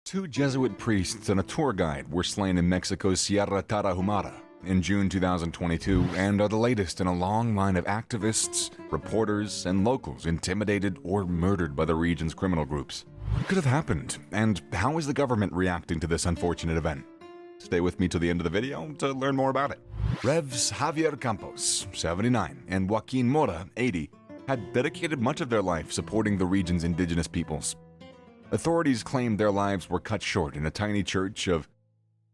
Two Jesuit priests and a tour guide were slain in Mexico's Sierra Tarahumara in June 2022 and are the latest in a long line of activists, reporters, and locals intimidated or murdered by the region's criminal groups. What could have happened, and how is the government reacting to this unfortunate event? Stay with me to the end of the video to learn more about it. Revs Javier Campos, 79, and Joaquin Mora, 80, had dedicated much of their life supporting the region's indigenous peoples. Authorities claimed their lives were cut short in a tiny church of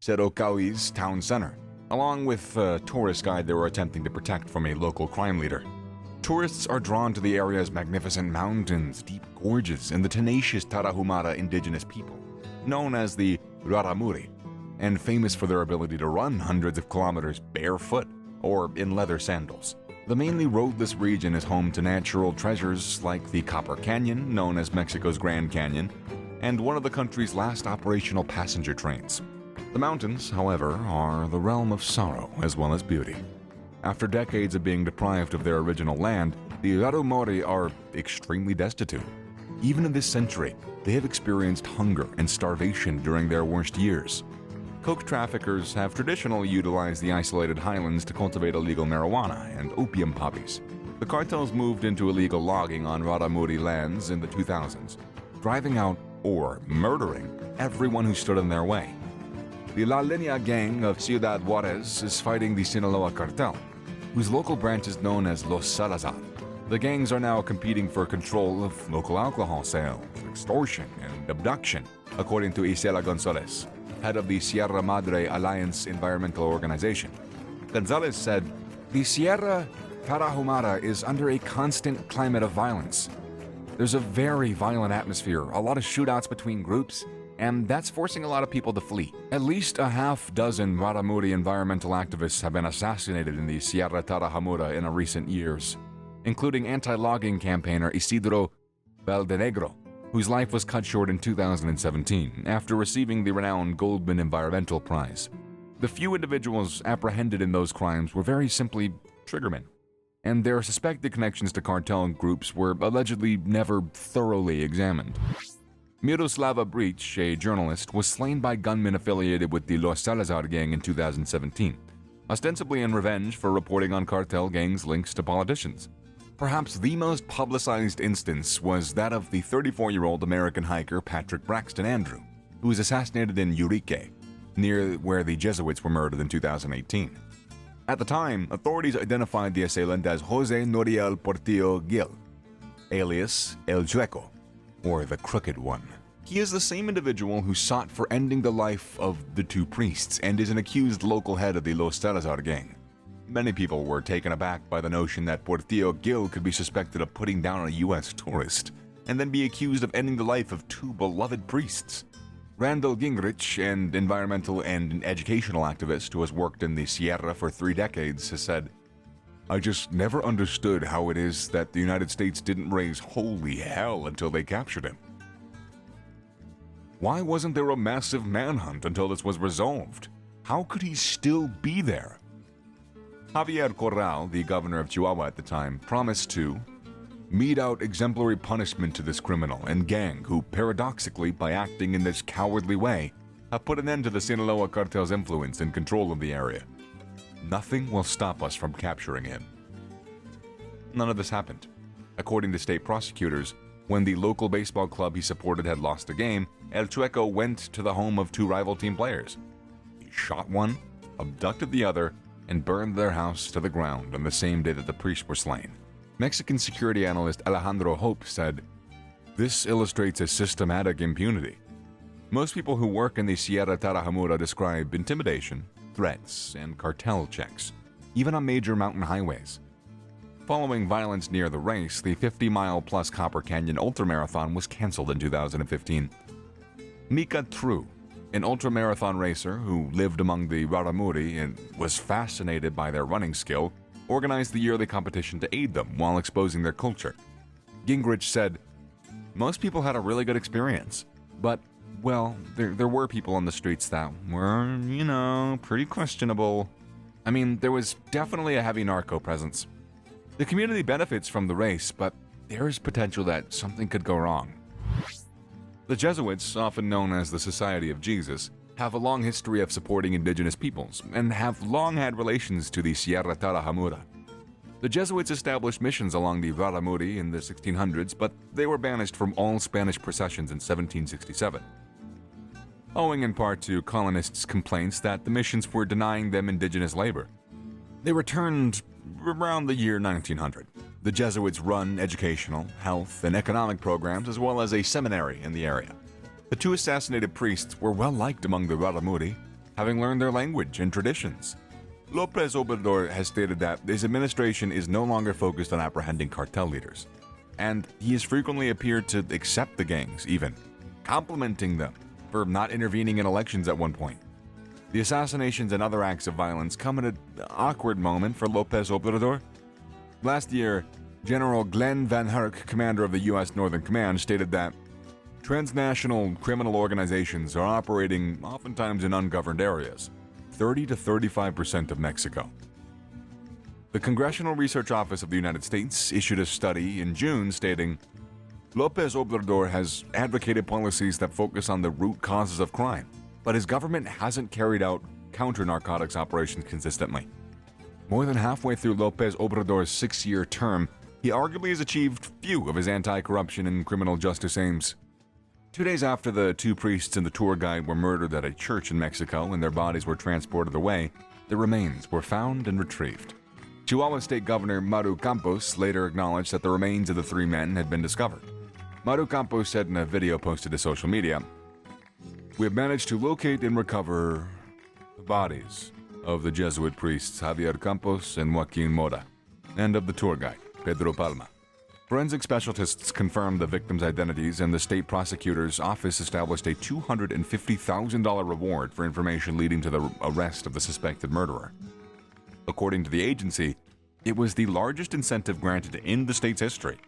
Cerocaui's town center, along with a tourist guide they were attempting to protect from a local crime leader. Tourists are drawn to the area's magnificent mountains, deep gorges, and the tenacious Tarahumara indigenous people, known as the Raramuri, and famous for their ability to run hundreds of kilometers barefoot or in leather sandals. The mainly roadless region is home to natural treasures like the Copper Canyon, known as Mexico's Grand Canyon, and one of the country's last operational passenger trains. The mountains, however, are the realm of sorrow as well as beauty. After decades of being deprived of their original land, the Raramuri are extremely destitute. Even in this century, they have experienced hunger and starvation during their worst years. Coke traffickers have traditionally utilized the isolated highlands to cultivate illegal marijuana and opium poppies. The cartels moved into illegal logging on Raramuri lands in the 2000s, driving out or murdering everyone who stood in their way. The La Linea gang of Ciudad Juarez is fighting the Sinaloa cartel, whose local branch is known as Los Salazar. The gangs are now competing for control of local alcohol sales, extortion, and abduction, according to Isela Gonzalez, head of the Sierra Madre Alliance Environmental Organization. Gonzalez said, "The Sierra Tarahumara is under a constant climate of violence. There's a very violent atmosphere, a lot of shootouts between groups, and that's forcing a lot of people to flee. At least a half dozen Raramuri environmental activists have been assassinated in the Sierra Tarahumara in recent years, including anti-logging campaigner Isidro Valdenegro, whose life was cut short in 2017 after receiving the renowned Goldman Environmental Prize. The few individuals apprehended in those crimes were very simply triggermen, and their suspected connections to cartel groups were allegedly never thoroughly examined. Miroslava Breach, a journalist, was slain by gunmen affiliated with the Los Salazar gang in 2017, ostensibly in revenge for reporting on cartel gangs' links to politicians. Perhaps the most publicized instance was that of the 34-year-old American hiker Patrick Braxton Andrew, who was assassinated in Urique, near where the Jesuits were murdered in 2018. At the time, authorities identified the assailant as Jose Noriel Portillo Gil, alias El Chueco, or the Crooked One. He is the same individual who sought for ending the life of the two priests and is an accused local head of the Los Salazar gang. Many people were taken aback by the notion that Portillo Gil could be suspected of putting down a U.S. tourist and then be accused of ending the life of two beloved priests. Randall Gingrich, an environmental and educational activist who has worked in the Sierra for 3 decades, has said, "I just never understood how it is that the United States didn't raise holy hell until they captured him. Why wasn't there a massive manhunt until this was resolved? How could he still be there?" Javier Corral, the governor of Chihuahua at the time, promised to mete out exemplary punishment to this criminal and gang who, paradoxically, by acting in this cowardly way, have put an end to the Sinaloa cartel's influence and control of the area. Nothing will stop us from capturing him. None of this happened. According to state prosecutors, when the local baseball club he supported had lost a game, El Chueco went to the home of 2 rival team players. He shot one, abducted the other, and burned their house to the ground on the same day that the priests were slain. Mexican security analyst Alejandro Hope said, "This illustrates a systematic impunity. Most people who work in the Sierra Tarahumara describe intimidation, threats, and cartel checks, even on major mountain highways." Following violence near the race, the 50-mile-plus Copper Canyon ultramarathon was canceled in 2015. Mika True, an ultramarathon racer who lived among the Raramuri and was fascinated by their running skill, organized the yearly competition to aid them while exposing their culture. Gingrich said, "Most people had a really good experience, but, well, there were people on the streets that were, pretty questionable. I mean, there was definitely a heavy narco presence. The community benefits from the race, but there is potential that something could go wrong." The Jesuits, often known as the Society of Jesus, have a long history of supporting indigenous peoples and have long had relations to the Sierra Tarahumara. The Jesuits established missions along the Raramuri in the 1600s, but they were banished from all Spanish processions in 1767. Owing in part to colonists' complaints that the missions were denying them indigenous labor. They returned around the year 1900. The Jesuits run educational, health, and economic programs as well as a seminary in the area. The two assassinated priests were well liked among the Raramuri, having learned their language and traditions. López Obrador has stated that his administration is no longer focused on apprehending cartel leaders, and he has frequently appeared to accept the gangs, even complimenting them for not intervening in elections at one point. The assassinations and other acts of violence come at an awkward moment for López Obrador. Last year, General Glenn Van Herk, commander of the U.S. Northern Command, stated that transnational criminal organizations are operating oftentimes in ungoverned areas, 30 to 35% of Mexico. The Congressional Research Office of the United States issued a study in June stating, López Obrador has advocated policies that focus on the root causes of crime, but his government hasn't carried out counter-narcotics operations consistently. More than halfway through López Obrador's 6-year term, he arguably has achieved few of his anti-corruption and criminal justice aims. 2 days after the two priests and the tour guide were murdered at a church in Mexico and their bodies were transported away, their remains were found and retrieved. Chihuahua State Governor Maru Campos later acknowledged that the remains of the three men had been discovered. Maru Campos said in a video posted to social media, "We have managed to locate and recover the bodies of the Jesuit priests Javier Campos and Joaquin Mora, and of the tour guide, Pedro Palma. Forensic specialists confirmed the victims' identities, and the state prosecutor's office established a $250,000 reward for information leading to the arrest of the suspected murderer. According to the agency, it was the largest incentive granted in the state's history.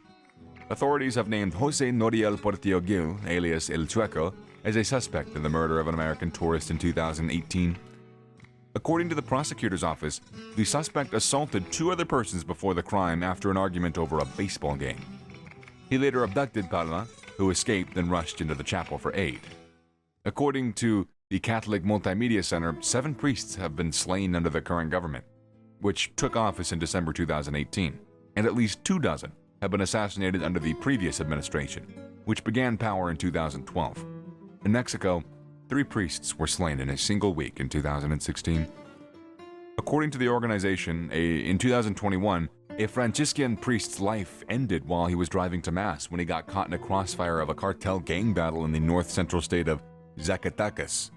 Authorities have named Jose Noriel Portillo Gil, alias El Chueco, as a suspect in the murder of an American tourist in 2018. According to the prosecutor's office, the suspect assaulted 2 other persons before the crime after an argument over a baseball game. He later abducted Palma, who escaped and rushed into the chapel for aid. According to the Catholic Multimedia Center, 7 priests have been slain under the current government, which took office in December 2018, and at least 24 have been assassinated under the previous administration, which began power in 2012. In Mexico, 3 priests were slain in a single week in 2016. According to the organization, in 2021, a Franciscan priest's life ended while he was driving to Mass when he got caught in a crossfire of a cartel gang battle in the north-central state of Zacatecas.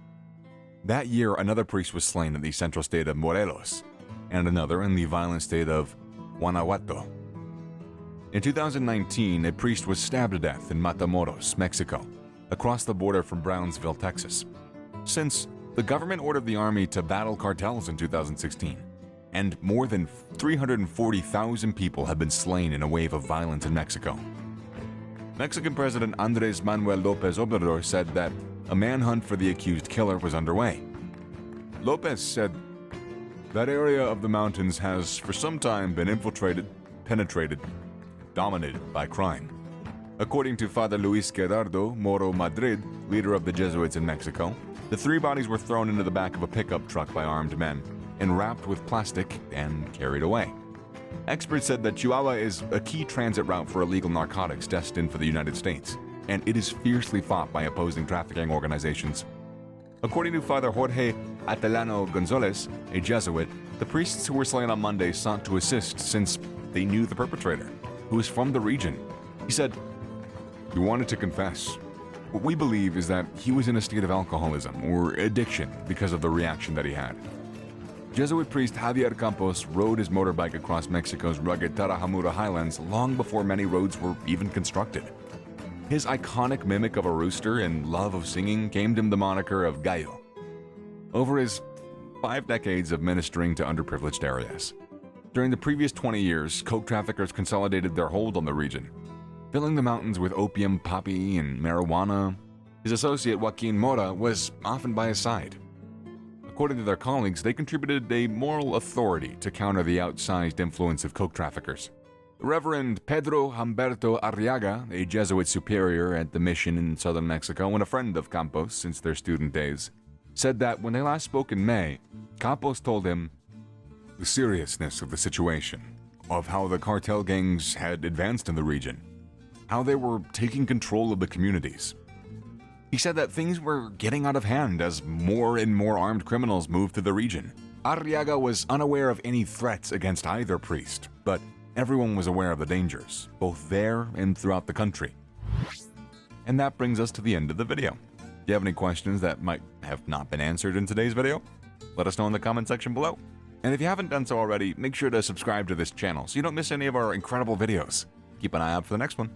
That year, another priest was slain in the central state of Morelos, and another in the violent state of Guanajuato. In 2019, a priest was stabbed to death in Matamoros, Mexico, across the border from Brownsville, Texas. Since the government ordered the army to battle cartels in 2016, and more than 340,000 people have been slain in a wave of violence in Mexico. Mexican President Andrés Manuel López Obrador said that a manhunt for the accused killer was underway. López said, "That area of the mountains has for some time been infiltrated, penetrated, dominated by crime." According to Father Luis Gerardo Moro Madrid, leader of the Jesuits in Mexico, the 3 bodies were thrown into the back of a pickup truck by armed men and wrapped with plastic and carried away. Experts said that Chihuahua is a key transit route for illegal narcotics destined for the United States, and it is fiercely fought by opposing trafficking organizations. According to Father Jorge Atalano Gonzalez, a Jesuit, the priests who were slain on Monday sought to assist since they knew the perpetrator, who was from the region. He said, "We wanted to confess. What we believe is that he was in a state of alcoholism or addiction because of the reaction that he had." Jesuit priest Javier Campos rode his motorbike across Mexico's rugged Tarahumara highlands long before many roads were even constructed. His iconic mimic of a rooster and love of singing gained him the moniker of Gallo over his 5 decades of ministering to underprivileged areas. During the previous 20 years, coke traffickers consolidated their hold on the region, filling the mountains with opium, poppy, and marijuana. His associate Joaquin Mora was often by his side. According to their colleagues, they contributed a moral authority to counter the outsized influence of coke traffickers. Reverend Pedro Humberto Arriaga, a Jesuit superior at the mission in southern Mexico and a friend of Campos since their student days, said that when they last spoke in May, Campos told him the seriousness of the situation, of how the cartel gangs had advanced in the region, how they were taking control of the communities. He said that things were getting out of hand as more and more armed criminals moved to the region. Arriaga was unaware of any threats against either priest, but everyone was aware of the dangers, both there and throughout the country. And that brings us to the end of the video. If you have any questions that might have not been answered in today's video, let us know in the comment section below. And if you haven't done so already, make sure to subscribe to this channel so you don't miss any of our incredible videos. Keep an eye out for the next one.